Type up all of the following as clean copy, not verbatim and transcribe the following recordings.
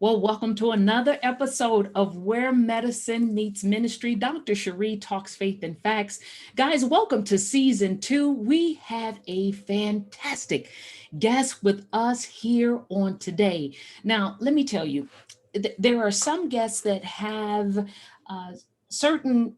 Well, welcome to another episode of Where Medicine Meets Ministry. Dr. Cherie talks faith and facts. Guys, welcome to season 2. We have a fantastic guest with us here on today. Now, let me tell you, there are some guests that have uh, certain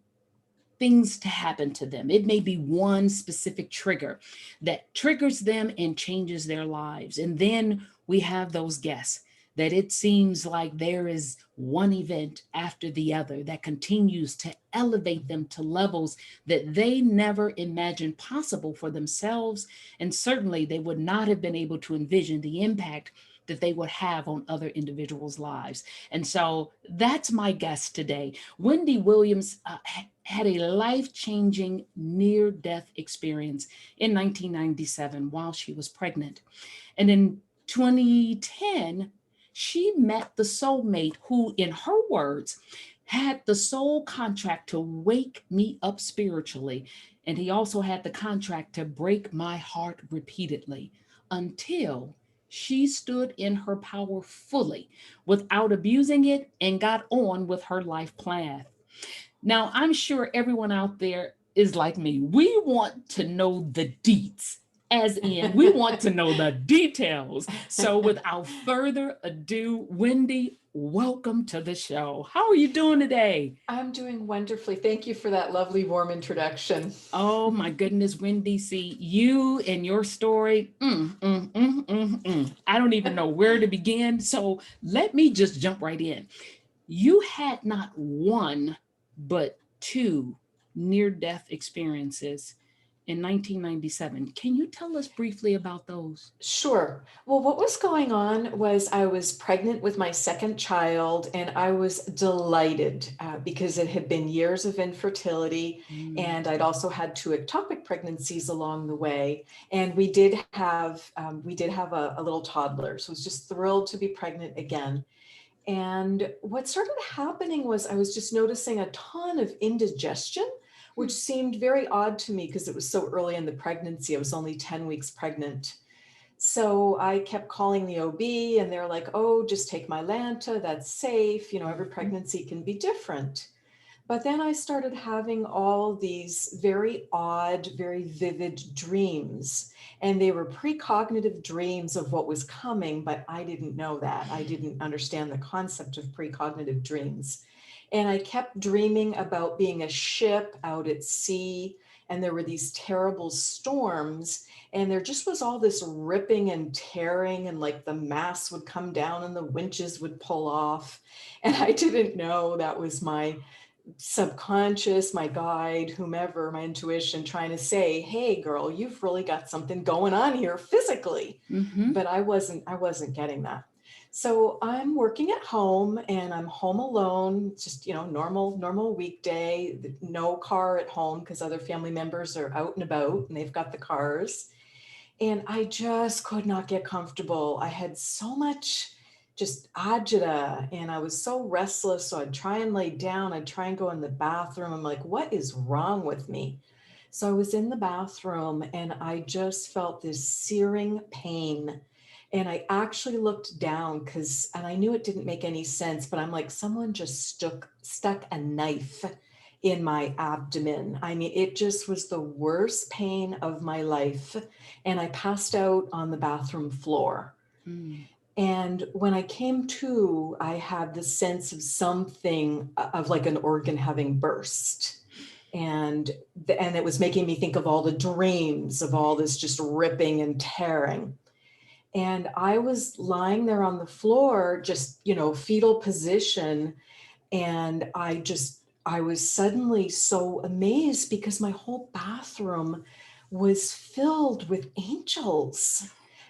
things to happen to them. It may be one specific trigger that triggers them and changes their lives. And then we have those guests that it seems like there is one event after the other that continues to elevate them to levels that they never imagined possible for themselves. And certainly they would not have been able to envision the impact that they would have on other individuals' lives. And so that's my guest today. Wendy Williams had a life changing near death experience in 1997 while she was pregnant. And in 2010, she met the soulmate who, in her words, had the soul contract to wake me up spiritually. And he also had the contract to break my heart repeatedly until she stood in her power fully without abusing it and got on with her life plan. Now, I'm sure everyone out there is like me. We want to know the deets, as in, we want to know the details. So, without further ado, Wendy, welcome to the show. How are you doing today? I'm doing wonderfully. Thank you for that lovely, warm introduction. Oh my goodness, Wendy, see you and your story. I don't even know where to begin. So, let me just jump right in. You had not one, but two near death experiences in 1997. Can you tell us briefly about those? Sure. Well, what was going on was I was pregnant with my second child, and I was delighted because it had been years of infertility, Mm. and I'd also had two ectopic pregnancies along the way. And we did have a little toddler, so I was just thrilled to be pregnant again. And what started happening was I was just noticing a ton of indigestion, which seemed very odd to me because it was so early in the pregnancy. I was only 10 weeks pregnant. So I kept calling the OB, and they're like, oh, just take my Lanta, that's safe. Every Mhm. pregnancy can be different. But then I started having all these very odd, very vivid dreams. And they were precognitive dreams of what was coming, but I didn't know that. I didn't understand the concept of precognitive dreams. And I kept dreaming about being a ship out at sea, and there were these terrible storms, and there just was all this ripping and tearing, and like the masts would come down and the winches would pull off. And I didn't know that was my subconscious, my guide, whomever, my intuition trying to say, hey girl, you've really got something going on here physically. Mhm. But I wasn't getting that. So I'm working at home, and I'm home alone, just normal weekday, no car at home because other family members are out and about and they've got the cars. And I just could not get comfortable. I had so much just agita, and I was so restless. So I'd try and lay down, I'd try and go in the bathroom. I'm like, what is wrong with me? So I was in the bathroom, and I just felt this searing pain. And I actually looked down and I knew it didn't make any sense, but I'm like, someone just stuck a knife in my abdomen. I mean, it just was the worst pain of my life. And I passed out on the bathroom floor. Mm. And when I came to, I had the sense of something of like an organ having burst. And and it was making me think of all the dreams of all this just ripping and tearing. And I was lying there on the floor, just, fetal position. And I was suddenly so amazed because my whole bathroom was filled with angels.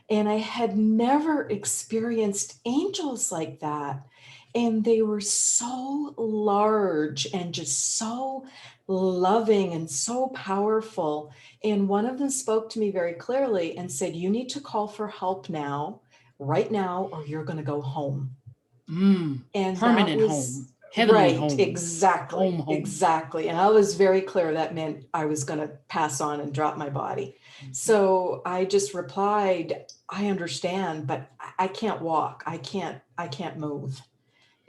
And I had never experienced angels like that. And they were so large and just so loving and so powerful. And one of them spoke to me very clearly and said, you need to call for help now, right now, or you're going to go home. Mm. And that Permanent was home. Heavenly Right, home. exactly, Home. exactly. And I was very clear that meant I was going to pass on and drop my body. Mhm. So I just replied, I understand, but I can't walk. I can't move.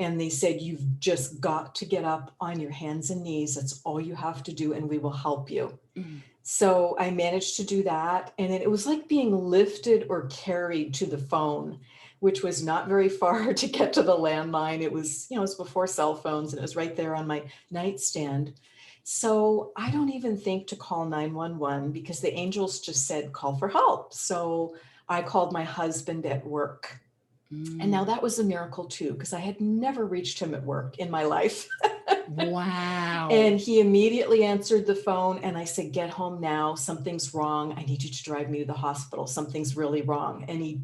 And they said, you've just got to get up on your hands and knees. That's all you have to do, and we will help you. Mm. So I managed to do that. And it was like being lifted or carried to the phone, which was not very far to get to the landline. It was, it was before cell phones, and it was right there on my nightstand. So I don't even think to call 911 because the angels just said, call for help. So I called my husband at work. And now Mm. that was a miracle too, because I had never reached him at work in my life. Wow. And he immediately answered the phone, and I said, get home now. Something's wrong. I need you to drive me to the hospital. Something's really wrong. And he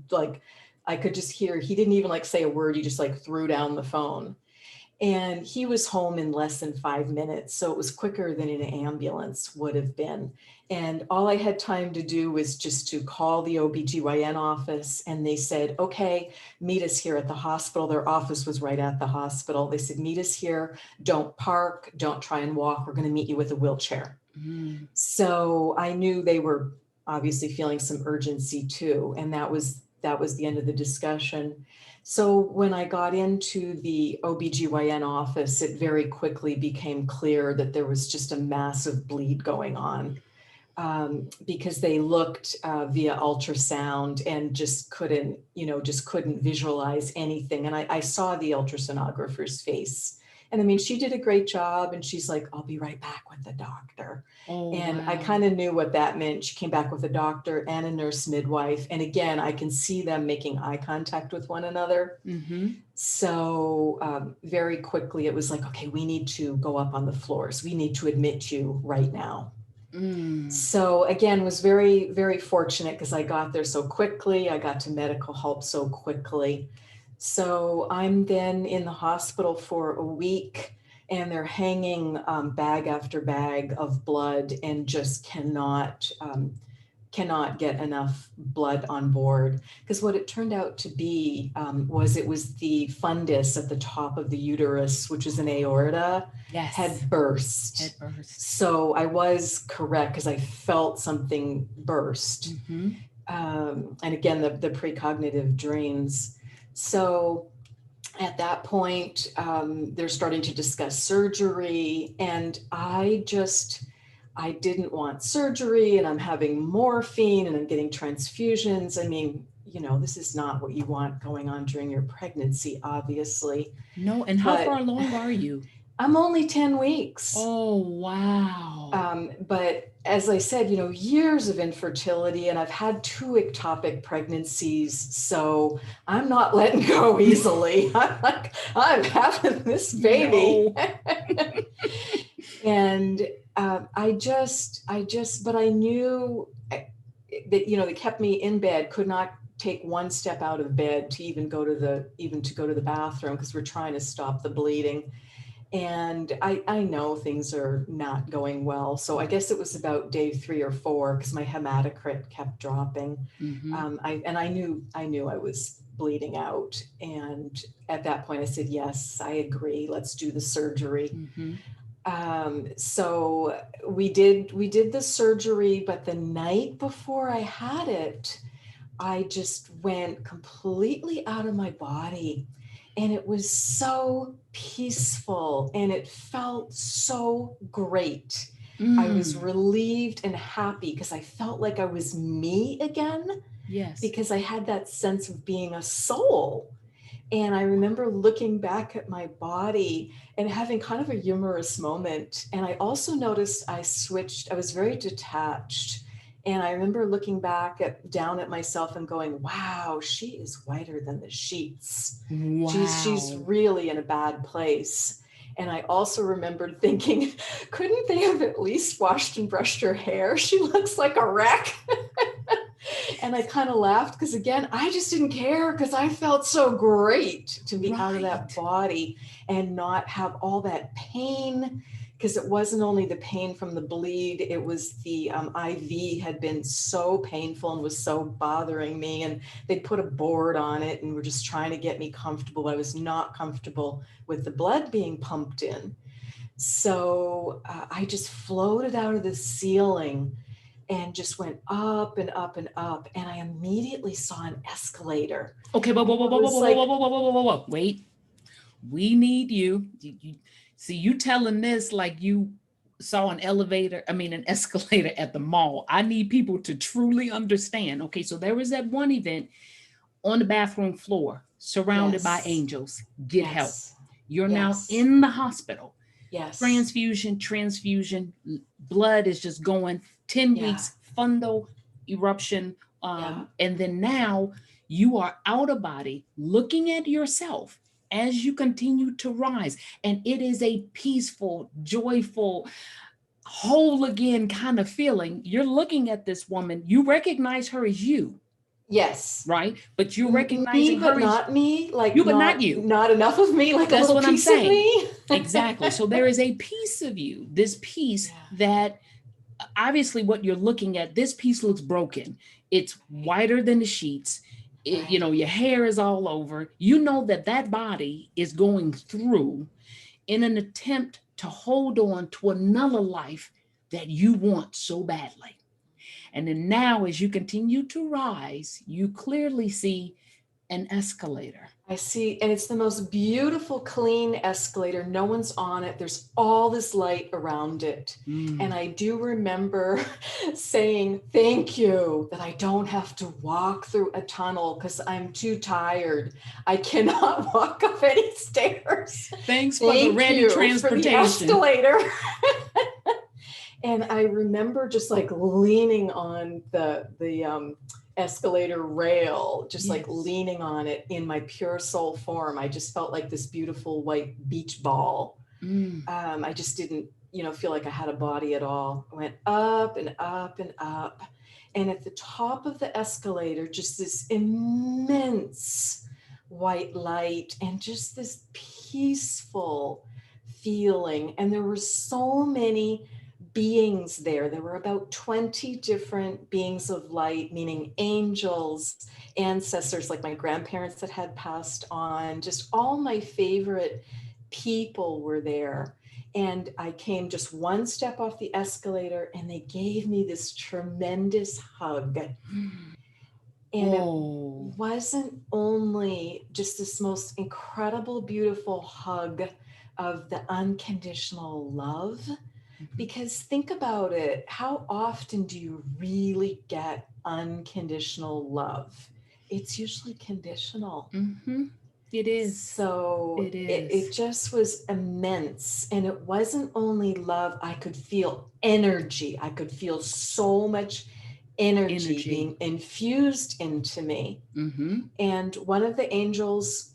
I could just hear, he didn't even say a word. He just threw down the phone. And he was home in less than 5 minutes. So it was quicker than an ambulance would have been. And all I had time to do was just to call the OBGYN office. And they said, okay, meet us here at the hospital. Their office was right at the hospital. They said, meet us here. Don't park. Don't try and walk. We're going to meet you with a wheelchair. Mm. So I knew they were obviously feeling some urgency too. And that was the end of the discussion. So when I got into the OBGYN office, it very quickly became clear that there was just a massive bleed going on, because they looked via ultrasound and just couldn't visualize anything. And I saw the ultrasonographer's face. And I mean, she did a great job, and she's like, I'll be right back with the doctor. Oh, And I wow. kind of knew what that meant. She came back with a doctor and a nurse midwife. And again, I can see them making eye contact with one another. Mm-hmm. So very quickly, it was like, okay, we need to go up on the floors. We need to admit you right now. Mm. So again, was very, very fortunate because I got there so quickly. I got to medical help so quickly. So I'm then in the hospital for a week, and they're hanging bag after bag of blood, and just cannot get enough blood on board. Because what it turned out to be it was the fundus at the top of the uterus, which is an aorta, Yes. had burst. Head burst. So I was correct because I felt something burst. Mm-hmm. And again, the precognitive drains. So at that point, they're starting to discuss surgery, and I didn't want surgery, and I'm having morphine, and I'm getting transfusions. I mean, this is not what you want going on during your pregnancy, obviously. No. And how far But along are you? I'm only 10 weeks. Oh, wow. But as I said, years of infertility, and I've had 2 ectopic pregnancies. So I'm not letting go easily. I'm like, I'm having this baby. No. And but I knew that, they kept me in bed, could not take one step out of bed to even go to the bathroom, because we're trying to stop the bleeding. And I know things are not going well. So I guess it was about day 3 or 4, because my hematocrit kept dropping. Mm-hmm. I knew I was bleeding out. And at that point I said, yes, I agree. Let's do the surgery. Mm-hmm. So we did the surgery, but the night before I had it, I just went completely out of my body, and it was so peaceful, and it felt so great. I was Mm. relieved and happy because I felt like I was me again, Yes. because I had that sense of being a soul. And I remember looking back at my body and having kind of a humorous moment. And I also noticed I was very detached. And I remember looking down at myself and going, wow, she is whiter than the sheets. She's Wow. really in a bad place. And I also remembered thinking, couldn't they have at least washed and brushed her hair? She looks like a wreck. And I kind of laughed because, again, I just didn't care, because I felt so great to be out of that Right. body and not have all that pain. because it wasn't only the pain from the bleed, it was the IV had been so painful and was so bothering me. And they'd put a board on it and were just trying to get me comfortable. I was not comfortable with the blood being pumped in. So I just floated out of the ceiling and just went up and up and up. And I immediately saw an escalator. Okay, whoa. Wait, we need you. See, you telling this like you saw an an escalator at the mall. I need people to truly understand. Okay, so there was that one event on the bathroom floor, surrounded by angels. Get help. You're now in the hospital. Transfusion, blood is just going 10 weeks, fundal eruption. And then now you are out of body looking at yourself as you continue to rise. And it is a peaceful, joyful, whole again kind of feeling. You're looking at this woman, you recognize her as you. Yes. Right. But you're recognizing me, but her not me, like you, but not you. Not enough of me, like that's a little piece of me. Exactly. So there is a piece of you, this piece that obviously what you're looking at, this piece looks broken. It's whiter than the sheets. You know, your hair is all over. You know that body is going through in an attempt to hold on to another life that you want so badly. And then now, as you continue to rise, you clearly see an escalator. I see, and it's the most beautiful, clean escalator. No one's on it. There's all this light around it. And I do remember saying, thank you that I don't have to walk through a tunnel because I'm too tired. I cannot walk up any stairs. Thanks for the ready transportation. For the escalator. And I remember just like leaning on the escalator rail, just like leaning on it in my pure soul form. I just felt like this beautiful white beach ball. I just didn't, feel like I had a body at all. I went up and up and up. And at the top of the escalator, just this immense white light and just this peaceful feeling. And there were so many beings there. There were about 20 different beings of light, meaning angels, ancestors, like my grandparents that had passed on. Just all my favorite people were there. And I came just one step off the escalator and they gave me this tremendous hug. And it wasn't only just this most incredible, beautiful hug of the unconditional love. Because think about it, how often do you really get unconditional love? It's usually conditional. It is. So it just was immense. And it wasn't only love, I could feel energy. I could feel so much energy being infused into me. And one of the angels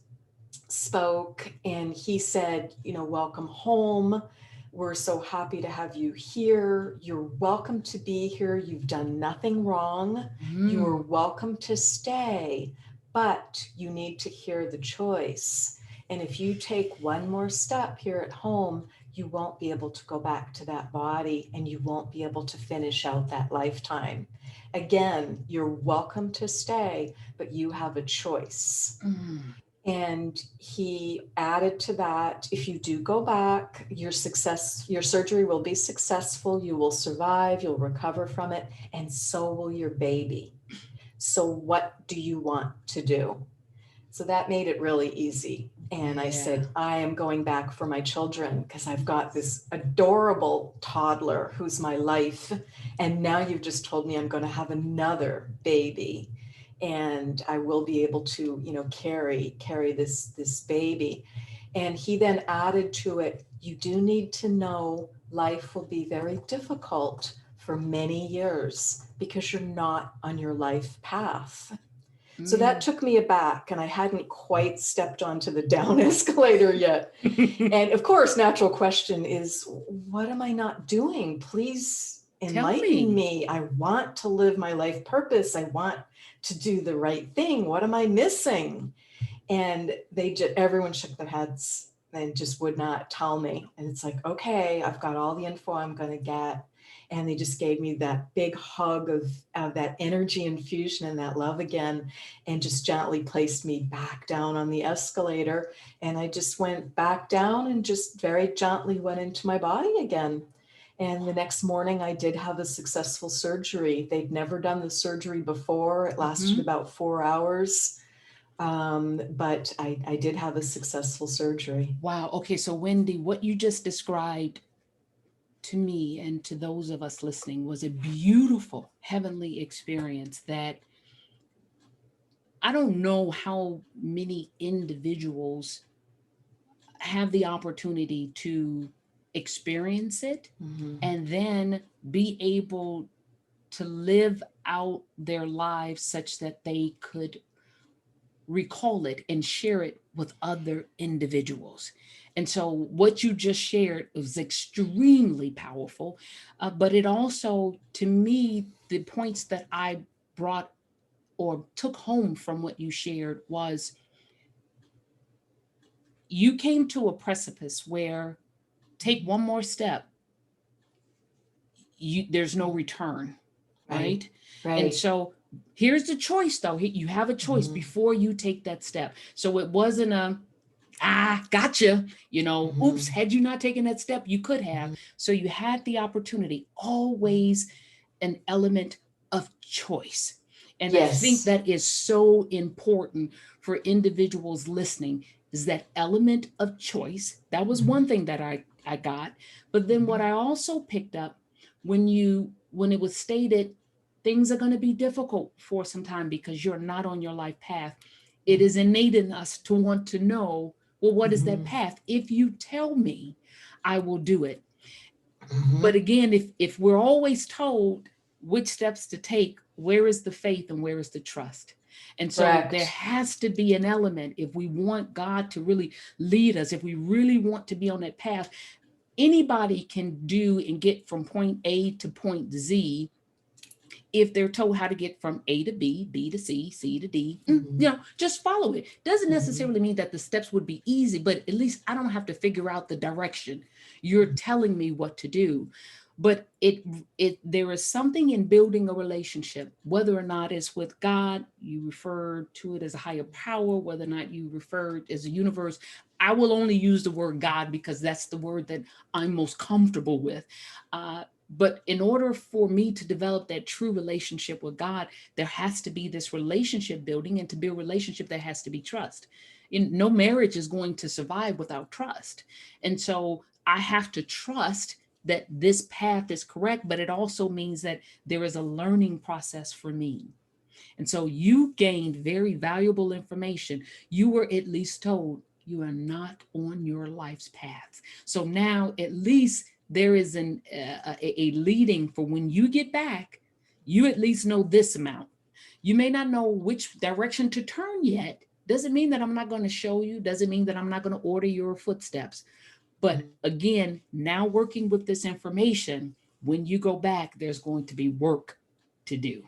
spoke and he said, welcome home. We're so happy to have you here. You're welcome to be here. You've done nothing wrong. You are welcome to stay, but you need to hear the choice. And if you take one more step here at home, you won't be able to go back to that body and you won't be able to finish out that lifetime. Again, you're welcome to stay, but you have a choice. And he added to that, if you do go back, your surgery will be successful. You will survive, you'll recover from it, and so will your baby. So what do you want to do? So that made it really easy. And I said, I am going back for my children because I've got this adorable toddler who's my life. And now you've just told me I'm going to have another baby. And I will be able to, carry this baby. And he then added to it, you do need to know life will be very difficult for many years because you're not on your life path. So that took me aback and I hadn't quite stepped onto the down escalator yet. And of course, natural question is, what am I not doing? Please enlighten me. I want to live my life purpose. I want to do the right thing. What am I missing? And everyone shook their heads. and just would not tell me. And it's like, okay, I've got all the info I'm going to get. And they just gave me that big hug of that energy infusion and that love again, and just gently placed me back down on the escalator. And I just went back down and just very gently went into my body again. And the next morning, I did have a successful surgery. They'd never done the surgery before. It lasted about 4 hours. But I did have a successful surgery. Wow. Okay. So, Wendy, what you just described to me and to those of us listening was a beautiful heavenly experience that I don't know how many individuals have the opportunity to experience it and then be able to live out their lives such that they could recall it and share it with other individuals. And so, what you just shared was extremely powerful, but it also, to me, the points that I brought or took home from what you shared was you came to a precipice where take one more step, there's no return, right? And Right. so here's the choice though. You have a choice before you take that step. So it wasn't a gotcha, oops, had you not taken that step, you could have. So you had the opportunity, always an element of choice. And I think Yes. that is so important for individuals listening, is that element of choice. That was one thing that I got. But then what I also picked up when it was stated, things are going to be difficult for some time because you're not on your life path. It is innate in us to want to know, well, what is that path? If you tell me, I will do it. But again, if we're always told which steps to take, where is the faith and where is the trust? And so there Correct. has to be an element, if we want God to really lead us, if we really want to be on that path. Anybody can do and get from point A to point Z if they're told how to get from A to B, B to C, C to D. Just follow it. Doesn't necessarily mean that the steps would be easy, but at least I don't have to figure out the direction. You're telling me what to do. But there is something in building a relationship, whether or not it's with God, you refer to it as a higher power, whether or not you refer it as a universe. I will only use the word God because that's the word that I'm most comfortable with. But in order for me to develop that true relationship with God, there has to be this relationship building, and to build relationship, there has to be trust. No marriage is going to survive without trust. And so I have to trust that this path is correct, but it also means that there is a learning process for me. And so you gained very valuable information. You were at least told you are not on your life's path. So now at least there is a leading for when you get back, you at least know this amount. You may not know which direction to turn yet. Doesn't mean that I'm not going to show you, doesn't mean that I'm not going to order your footsteps. But again, now working with this information, when you go back, there's going to be work to do.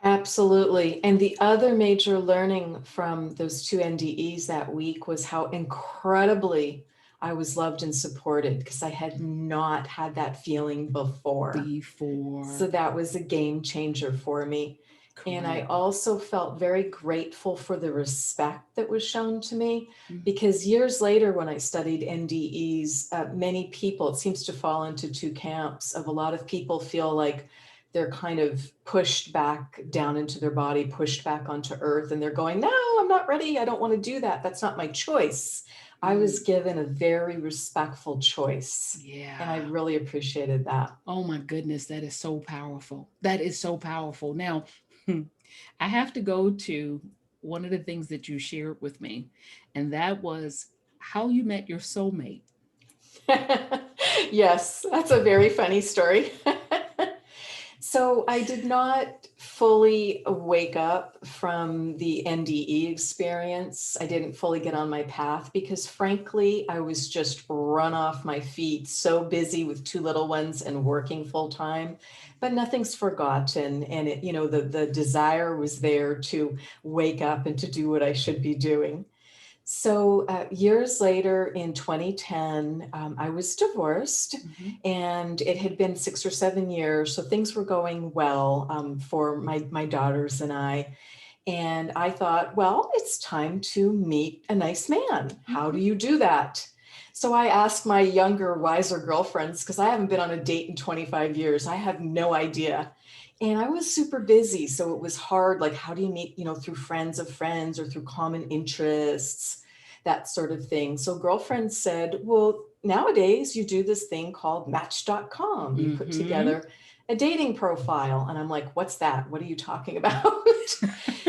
Absolutely. And the other major learning from those two NDEs that week was how incredibly I was loved and supported, because I had not had that feeling before. So Before, that was a game changer for me. And I correct. also felt very grateful for the respect that was shown to me, Mhm. because years later, when I studied NDEs, many people, it seems to fall into two camps of a lot of people feel like they're kind of pushed back down into their body, pushed back onto earth, and they're going, no, I'm not ready. I don't want to do that. That's not my choice. I was given a very respectful choice, and I Yeah. really appreciated that. Oh my goodness, that is so powerful. That is so powerful. Now, I have to go to one of the things that you shared with me, and that was how you met your soulmate. Yes, that's a very funny story. So I did not fully wake up from the NDE experience. I didn't fully get on my path because, frankly, I was just run off my feet, so busy with two little ones and working full time. But nothing's forgotten, and the desire was there to wake up and to do what I should be doing. So years later in 2010, I was divorced, Mhm. and it had been 6 or 7 years. So things were going well for my daughters and I. And I thought, well, it's time to meet a nice man. How do Mhm. you do that? So I asked my younger, wiser girlfriends, because I haven't been on a date in 25 years. I have no idea. And I was super busy. So it was hard. Like, how do you meet, through friends of friends or through common interests, that sort of thing. So girlfriends said, well, nowadays you do this thing called Match.com. You put Mhm. together a dating profile. And I'm like, what's that? What are you talking about?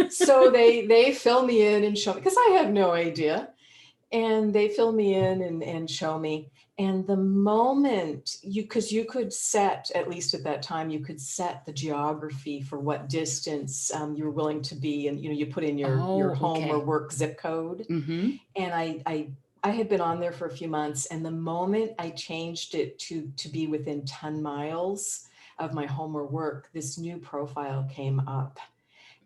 So they fill me in and show me, because I have no idea. And they fill me in and show me. And the moment because you could set, at least at that time, you could set the geography for what distance you were willing to be. And, you put in your Oh, home or okay. work zip code. Mhm. And I had been on there for a few months. And the moment I changed it to be within 10 miles of my home or work, this new profile came up.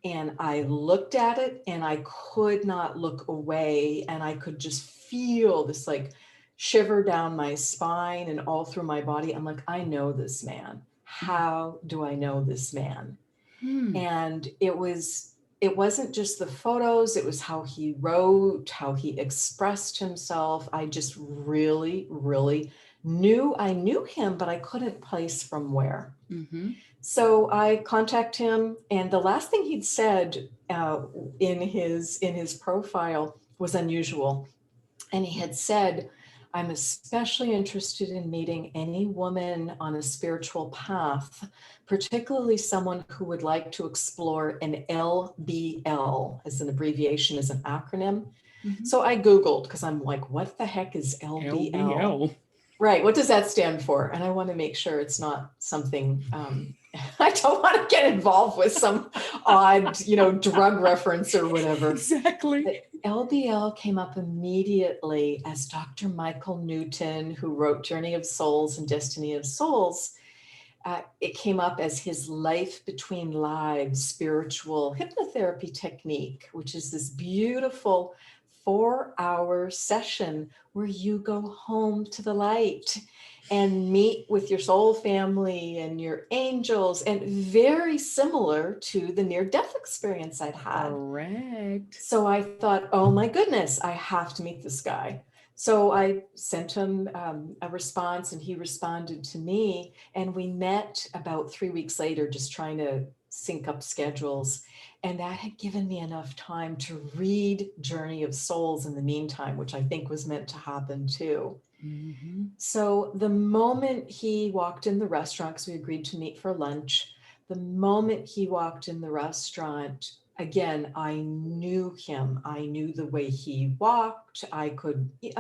And I looked at it and I could not look away. And I could just feel this like shiver down my spine and all through my body. I'm like, I know this man. How do I know this man? Hmm. And it wasn't just the photos, it was how he wrote, how he expressed himself. I just really, really knew I knew him, but I couldn't place from where. Mhm. So I contact him, and the last thing he'd said in his profile was unusual. And he had said, "I'm especially interested in meeting any woman on a spiritual path, particularly someone who would like to explore an LBL as an abbreviation, as an acronym." Mhm. So I Googled, because I'm like, what the heck is LBL? LBL. Right. What does that stand for? And I want to make sure it's not something, I don't want to get involved with some odd, drug reference or whatever. Exactly. But LBL came up immediately as Dr. Michael Newton, who wrote Journey of Souls and Destiny of Souls. It came up as his Life Between Lives spiritual hypnotherapy technique, which is this beautiful 4-hour session where you go home to the light and meet with your soul family and your angels, and very similar to the near-death experience I'd had. Correct. So I thought, oh my goodness, I have to meet this guy. So I sent him a response, and he responded to me. And we met about 3 weeks later, just trying to sync up schedules. And that had given me enough time to read Journey of Souls in the meantime, which I think was meant to happen too. Mhm. So the moment he walked in the restaurant, because we agreed to meet for lunch, the moment he walked in the restaurant, again, I knew him. I knew the way he walked. I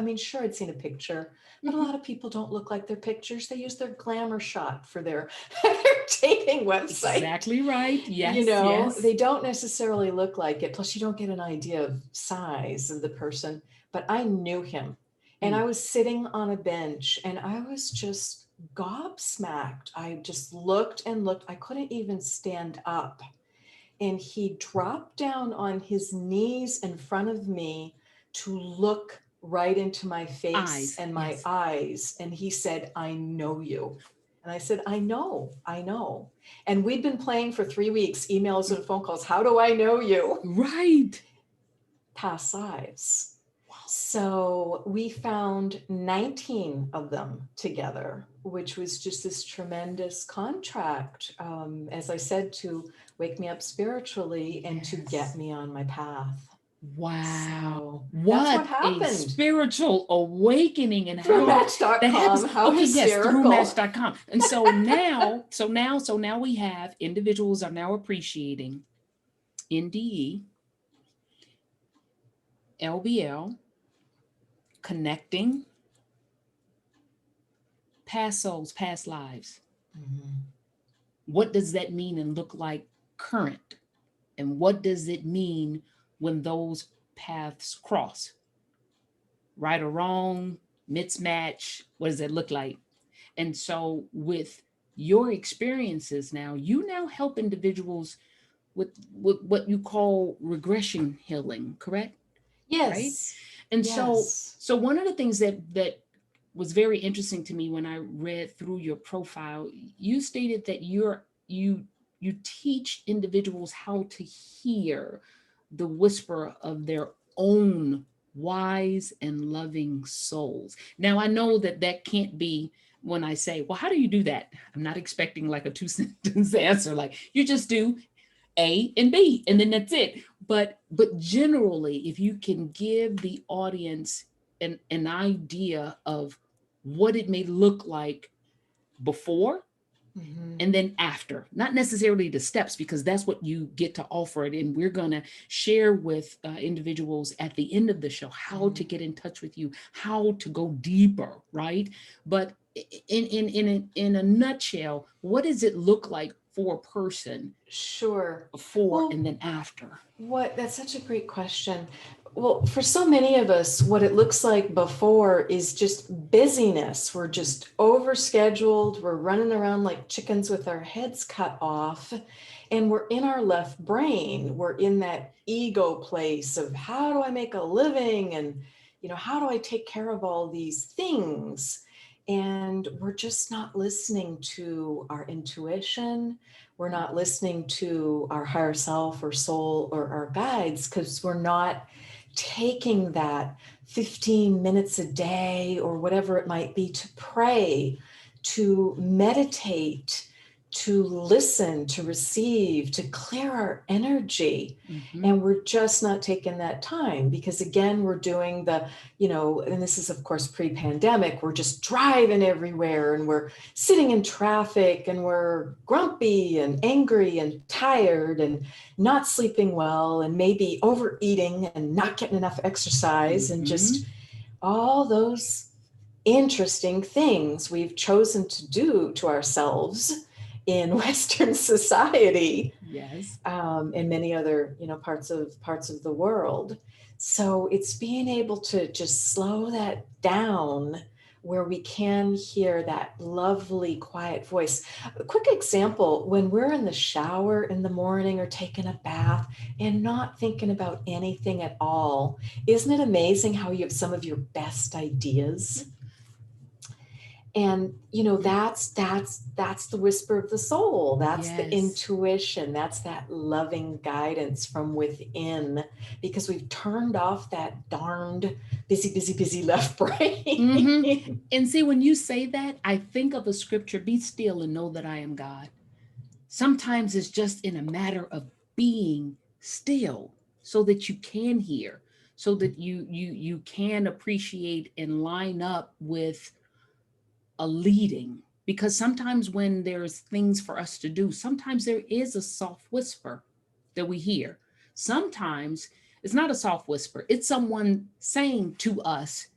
mean, sure, I'd seen a picture, but a Mhm. lot of people don't look like their pictures. They use their glamour shot for their, their dating website. Exactly right. Yes, yes. They don't necessarily look like it. Plus, you don't get an idea of size of the person, but I knew him. And I Mm. was sitting on a bench and I was just gobsmacked. I just looked and looked. I couldn't even stand up. And he dropped down on his knees in front of me to look right into my face Eyes. and my Yes. eyes. And he said, "I know you." And I said, "I know, I know." And we'd been playing for 3 weeks, emails and phone calls. How do I know you? Right. Past lives. Wow. So we found 19 of them together, which was just this tremendous contract, as I said, to wake me up spiritually and to get Yes. me on my path. Wow. So that's what What a happened spiritual awakening, and through how that happens. Match.com. How Okay, yes, through hysterical. match.com. And so now we have individuals are now appreciating NDE, LBL, connecting, past souls, past lives. Mhm. What does that mean and look like current? And what does it mean when those paths cross? Right or wrong, mismatch, what does it look like? And so with your experiences now, you now help individuals with what you call regression healing, correct? Right? Yes. And so, Yes. so one of the things that was very interesting to me when I read through your profile, you stated that you teach individuals how to hear the whisper of their own wise and loving souls. Now I know that that can't be, when I say, well, how do you do that? I'm not expecting like a two sentence answer, like you just do A and B and then that's it. But generally, if you can give the audience an idea of what it may look like before Hmm. and then after, not necessarily the steps, because that's what you get to offer it, and we're going to share with individuals at the end of the show how to Hmm. get in touch with you, how to go deeper, right? But in a nutshell, what does it look like for a person Sure. before Well, and then after? that's such a great question. Well, for so many of us, what it looks like before is just busyness. We're just overscheduled. We're running around like chickens with our heads cut off. And we're in our left brain. We're in that ego place of how do I make a living? And, how do I take care of all these things? And we're just not listening to our intuition. We're not listening to our higher self or soul or our guides because we're not taking that 15 minutes a day or whatever it might be to pray, to meditate, to listen, to receive, to clear our energy. Mm-hmm. And we're just not taking that time because, again, we're doing and this is, of course, pre-pandemic, we're just driving everywhere and we're sitting in traffic and we're grumpy and angry and tired and not sleeping well and maybe overeating and not getting enough exercise and Mm-hmm. just all those interesting things we've chosen to do to ourselves in Western society, Yes. and many other parts of the world. So it's being able to just slow that down where we can hear that lovely quiet voice. A quick example: when we're in the shower in the morning or taking a bath and not thinking about anything at all, isn't it amazing how you have some of your best ideas? And that's the whisper of the soul, that's the Yes. intuition, that's that loving guidance from within, because we've turned off that darned busy busy busy left Mm-hmm. brain. And see, when you say that, I think of a scripture, be still and know that I am God. Sometimes it's just in a matter of being still so that you can hear, so that you can appreciate and line up with a leading. Because sometimes when there's things for us to do, sometimes there is a soft whisper that we hear. Sometimes it's not a soft whisper, it's someone saying to us,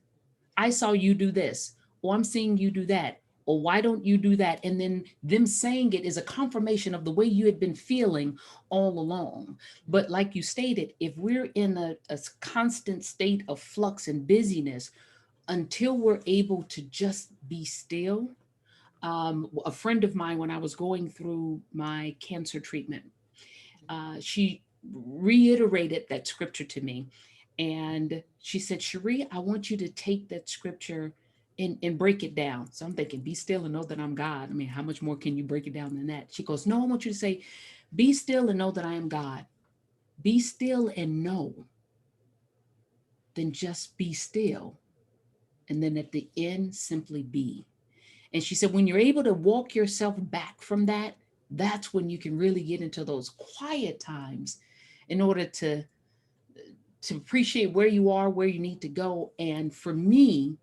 I saw you do this, or I'm seeing you do that, or why don't you do that? And then them saying it is a confirmation of the way you had been feeling all along. But like you stated, if we're in a constant state of flux and busyness, until we're able to just be still. A friend of mine, when I was going through my cancer treatment, she reiterated that scripture to me. And she said, Cherie, I want you to take that scripture and break it down. So I'm thinking, be still and know that I'm God. I mean, how much more can you break it down than that? She goes, no, I want you to say, be still and know that I am God. Be still and know, then just be still. And then at the end, simply be. And she said, when you're able to walk yourself back from that, that's when you can really get into those quiet times in order to appreciate where you are, where you need to go. And for me,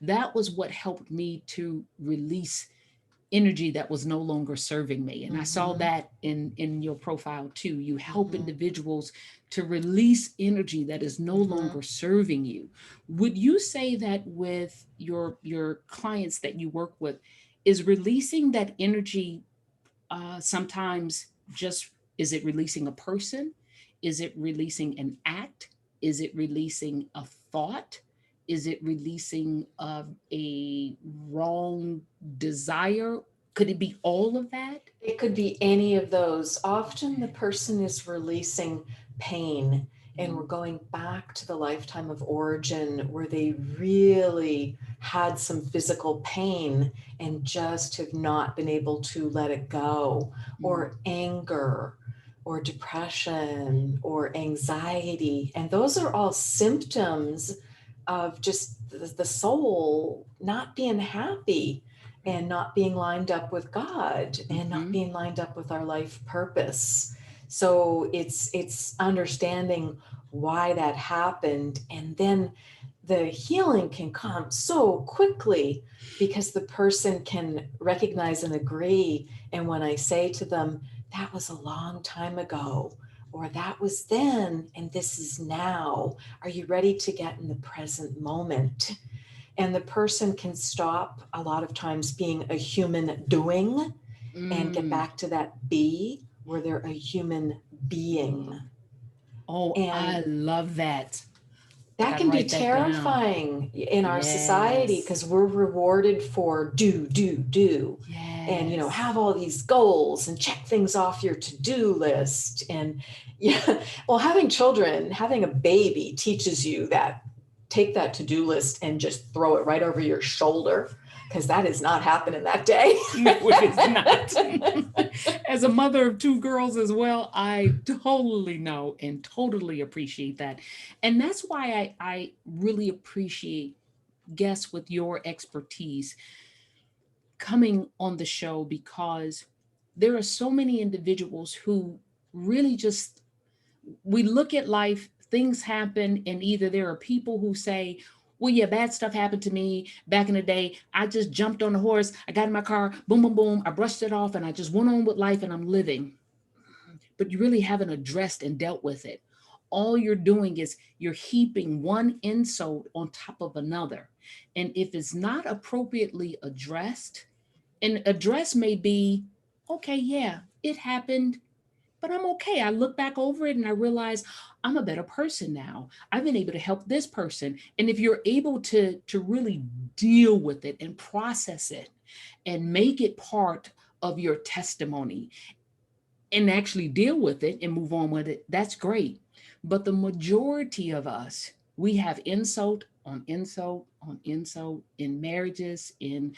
that was what helped me to release energy that was no longer serving me. And I saw Mm-hmm. that in your profile too. You help Mm-hmm. individuals to release energy that is no Mm-hmm. longer serving you. Would you say that with your clients that you work with, is releasing that energy sometimes just, is it releasing a person? Is it releasing an act? Is it releasing a thought? Is it releasing a wrong desire? Could it be all of that? It could be any of those. Often the Okay. person is releasing pain and we're going back to the lifetime of origin where they really had some physical pain and just have not been able to let it go, or anger, or depression, or anxiety. And those are all symptoms of just the soul not being happy and not being lined up with God and not being lined up with our life purpose. So it's understanding why that happened, and then the healing can come so quickly because the person can recognize and agree. And when I say to them, that was a long time ago, or that was then and this is now, are you ready to get in the present moment? And the person can stop a lot of times being a human doing and get back to that be where they're a human being. Oh, I And love that. I that gotta can be write that down. terrifying in our society Yes. because we're rewarded for do, and Yes. have all these goals and check things off your to-do list. And yeah, well, having children, having a baby teaches you that, take that to-do list and just throw it right over your shoulder, because that is not happening that day. No, it is not. As a mother of two girls as well, I totally know and totally appreciate that. And that's why I really appreciate guests with your expertise coming on the show, because there are so many individuals who really just, we look at life, things happen, and either there are people who say, well, yeah, bad stuff happened to me back in the day. I just jumped on a horse, I got in my car, boom, boom, boom, I brushed it off, and I just went on with life and I'm living. But you really haven't addressed and dealt with it. All you're doing is you're heaping one insult on top of another. And if it's not appropriately addressed, and address may be, okay, yeah, it happened, but I'm okay. I look back over it and I realize I'm a better person now. I've been able to help this person. And if you're able to really deal with it and process it and make it part of your testimony and actually deal with it and move on with it, that's great. But the majority of us, we have insult on insult on insult in marriages, in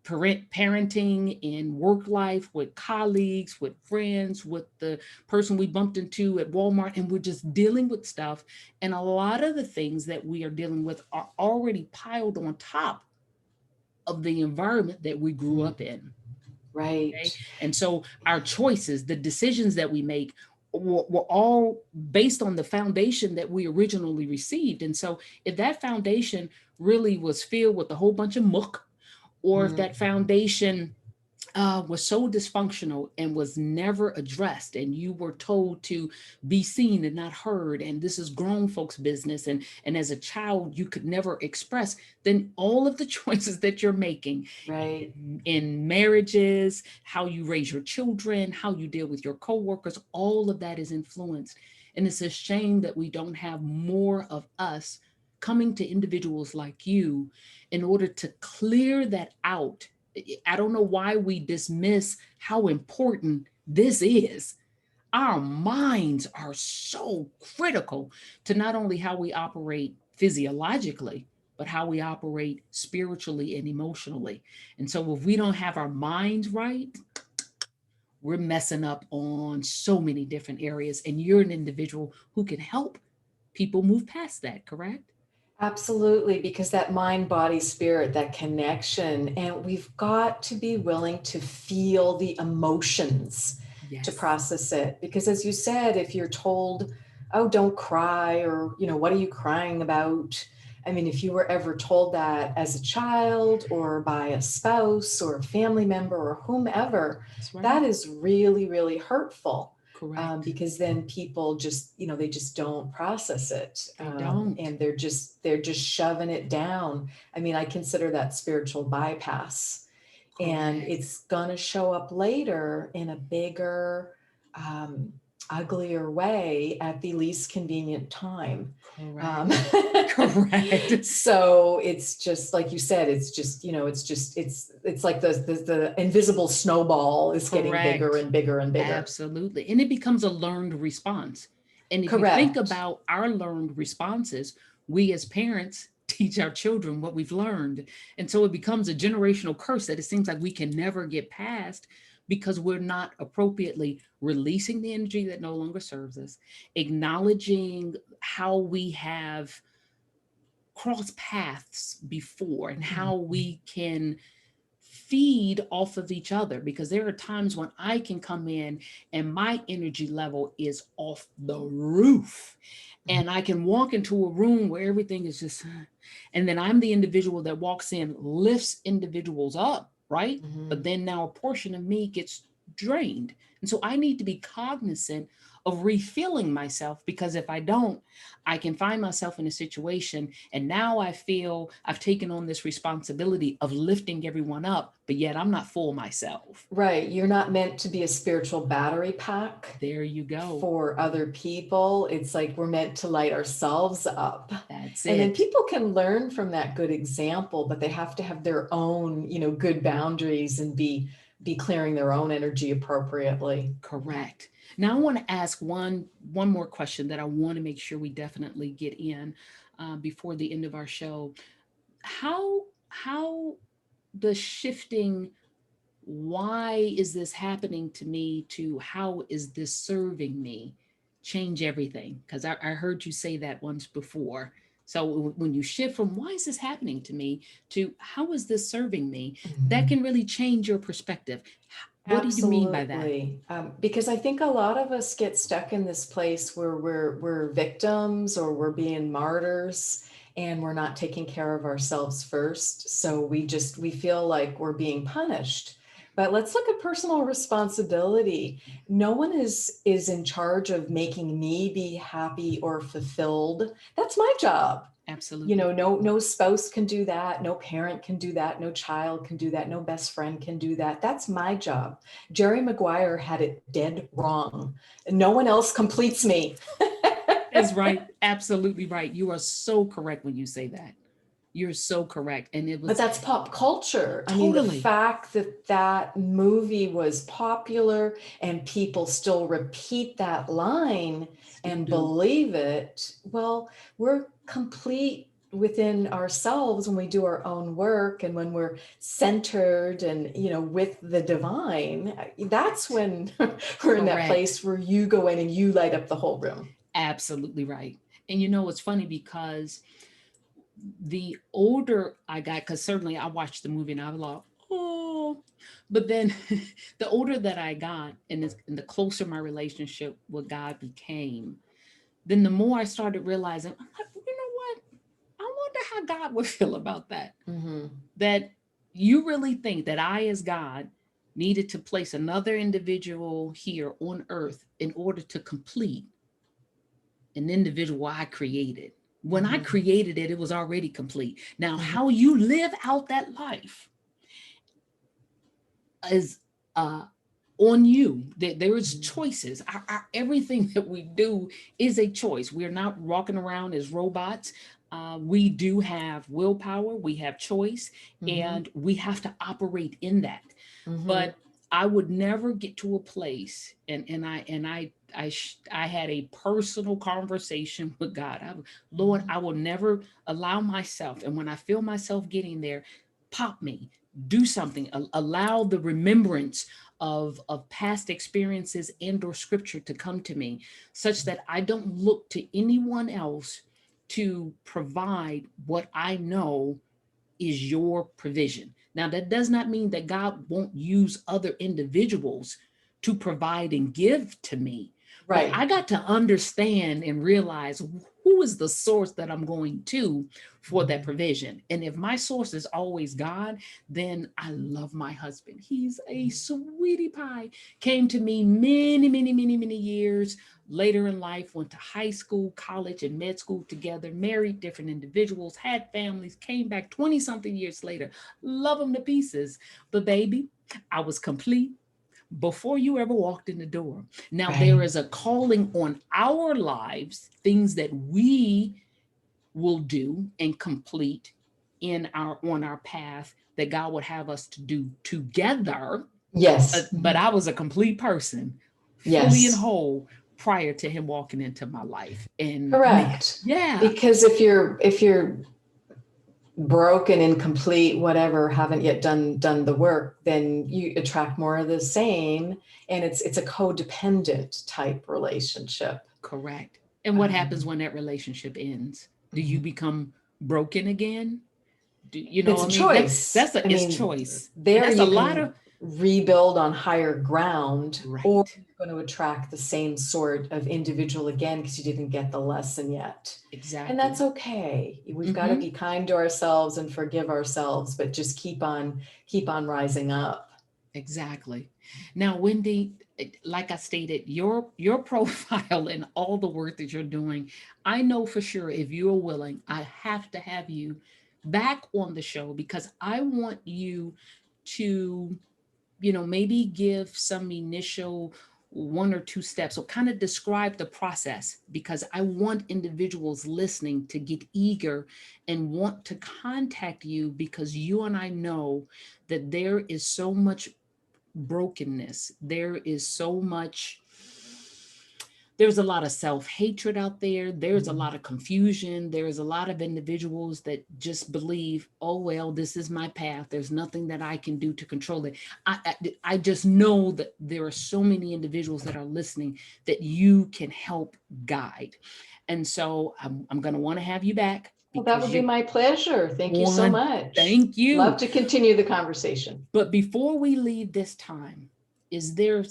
parenting, in work life, with colleagues, with friends, with the person we bumped into at Walmart, and we're just dealing with stuff. And a lot of the things that we are dealing with are already piled on top of the environment that we grew up in. Okay. Right. And so our choices, the decisions that we make, were all based on the foundation that we originally received. And so if that foundation really was filled with a whole bunch of muck, or if Mm. that foundation was so dysfunctional and was never addressed, and you were told to be seen and not heard, and this is grown folks business, and as a child you could never express, then all of the choices that you're making Right. in marriages, how you raise your children, how you deal with your coworkers, all of that is influenced. And it's a shame that we don't have more of us coming to individuals like you in order to clear that out. I don't know why we dismiss how important this is. Our minds are so critical to not only how we operate physiologically, but how we operate spiritually and emotionally. And so, if we don't have our minds right, we're messing up on so many different areas. And you're an individual who can help people move past that, correct? Absolutely, because that mind, body, spirit, that connection, and we've got to be willing to feel the emotions to Yes. process it. Because as you said, if you're told, oh, don't cry, or, what are you crying about? I mean, if you were ever told that as a child or by a spouse or a family member or whomever, That's that right. is really, really hurtful. Correct. Because then people just, they just don't process it, They don't. and they're just shoving it down. I mean, I consider that spiritual bypass, and Correct. it's gonna show up later in a bigger, um, uglier way at the least convenient time. Um, Correct. Correct. so it's just like you said, it's just, it's like the invisible snowball is getting bigger Correct. and bigger and bigger. Absolutely. And it becomes a learned response. And if you think Correct. about our learned responses, we as parents teach our children what we've learned. And so it becomes a generational curse that it seems like we can never get past because we're not appropriately releasing the energy that no longer serves us, acknowledging how we have crossed paths before and Mhm. how we can feed off of each other, because there are times when I can come in and my energy level is off the roof, and I can walk into a room where everything is just, and then I'm the individual that walks in, lifts individuals up, right? But Mhm. then now a portion of me gets drained. And so I need to be cognizant of refilling myself, because if I don't, I can find myself in a situation and now I feel I've taken on this responsibility of lifting everyone up, but yet I'm not full myself. Right. You're not meant to be a spiritual battery pack There you go. for other people. It's like we're meant to light ourselves up. That's And then it. people can learn from that good example, but they have to have their own, good boundaries and be clearing their own energy appropriately. Correct. Now I want to ask one more question that I want to make sure we definitely get in before the end of our show. How the shifting, why is this happening to me, to how is this serving me, change everything? Because I heard you say that once before. So when you shift from why is this happening to me to how is this serving me, that Mhm. can really change your perspective. What do you mean by that? Absolutely. Because I think a lot of us get stuck in this place where we're victims or we're being martyrs and we're not taking care of ourselves first. So we feel like we're being punished. But let's look at personal responsibility. No one is in charge of making me be happy or fulfilled. That's my job. Absolutely. No spouse can do that, no parent can do that, no child can do that, no best friend can do that. That's my job. Jerry Maguire had it dead wrong. No one else completes me. That's right. Absolutely right. You are so correct when you say that. You're so correct. And it But was that's pop culture. I mean, the totally, fact that that movie was popular and people still repeat that line still and do. believe it, well, we're complete within ourselves when we do our own work and when we're centered and, with the divine. That's Correct. when we're in that Correct. place where you go in and you light up the whole room. Absolutely right. And you know, it's funny because the older I got, because certainly I watched the movie and I was like, oh, but then the older that I got, and the closer my relationship with God became, then the more I started realizing, I'm like, you know what? I wonder how God would feel about that. Mm-hmm. That you really think that I, as God, needed to place another individual here on earth in order to complete an individual I created. When I Mm-hmm. created it, it was already complete. Now, Mm-hmm. how you live out that life is on you. There is Mm-hmm. choices. Everything that we do is a choice. We're not walking around as robots. We do have willpower, we have choice, Mm-hmm. and we have to operate in that. Mm-hmm. But I would never get to a place, I had a personal conversation with God. Lord, Mm-hmm. I will never allow myself, and when I feel myself getting there, pop me, do something, allow the remembrance of past experiences and or scripture to come to me, such that I don't look to anyone else to provide what I know is your provision. Now, that does not mean that God won't use other individuals to provide and give to me, but Right. I got to understand and realize who is the source that I'm going to for that Mm-hmm. provision. And if my source is always God, then I love my husband. He's a sweetie pie. Came to me many years later in life, went to high school, college, and med school together, married different individuals, had families, came back 20 something years later, love them to pieces. But baby, I was complete before you ever walked in the door. Now, there Right. is a calling on our lives, things that we will do and complete in our on our path that God would have us to do together. Yes. But Mhm. I was a complete person, fully and Yes. whole prior to him walking into my life. And man, Correct. yeah, Because if you're broken, incomplete, whatever, haven't yet done the work, then you attract more of the same, and it's a codependent type relationship. correct. And what happens Um, when that relationship ends? Do you mhm. become broken again? Do you know? It's I a mean, choice. that's I it's mean, choice, and there that's a you lot of can rebuild on higher ground, or right. you're going to attract the same sort of individual again because you didn't get the lesson yet. And that's Exactly. okay. We've got to Hmm. be kind to ourselves and forgive ourselves, but just keep on rising up. Exactly. Now, Wendy, like I stated, your profile and all the work that you're doing, I know for sure if you're willing, I have to have you back on the show because I want you to, maybe give some initial one or two steps or kind of describe the process because I want individuals listening to get eager and want to contact you because you and I know that there is so much brokenness. There's a lot of self-hatred out there. There's a Mhm. lot of confusion. There's a lot of individuals that just believe, oh well, this is my path, there's nothing that I can do to control it. I just know that there are so many individuals that are listening that you can help guide. And so I'm going to want to have you back Well, that because would be you're my pleasure. Thank you so one. much. Thank you. Love to continue the conversation. But before we leave this time, is there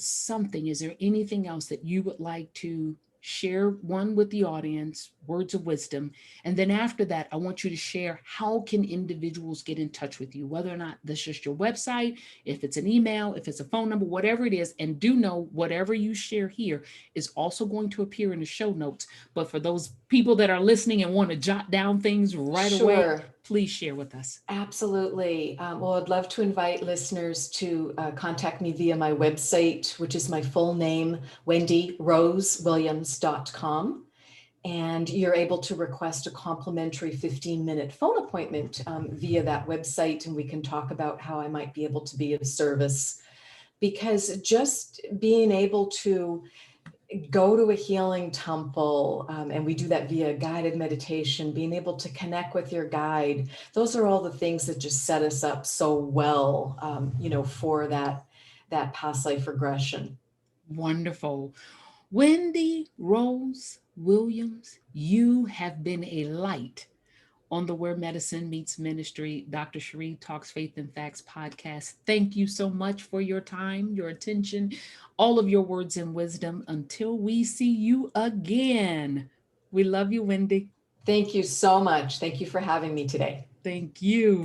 anything else that you would like to share, one with the audience, words of wisdom? And then after that, I want you to share how can individuals get in touch with you, whether or not that's just your website, if it's an email, if it's a phone number, whatever it is. And do know whatever you share here is also going to appear in the show notes. But for those people that are listening and want to jot down things right away, Sure. please share with us. Absolutely. Well, I'd love to invite listeners to contact me via my website, which is my full name, wendyrosewilliams.com. And you're able to request a complimentary 15-minute phone appointment via that website, and we can talk about how I might be able to be of service. Because just being able to go to a healing temple, and we do that via guided meditation, being able to connect with your guide, those are all the things that just set us up so well, for that past life regression. Wonderful. Wendy Rose Williams, you have been a light on the Where Medicine Meets Ministry, Dr. Cherie Talks Faith and Facts podcast. Thank you so much for your time, your attention, all of your words and wisdom. Until we see you again, we love you, Wendy. Thank you so much. Thank you for having me today. Thank you.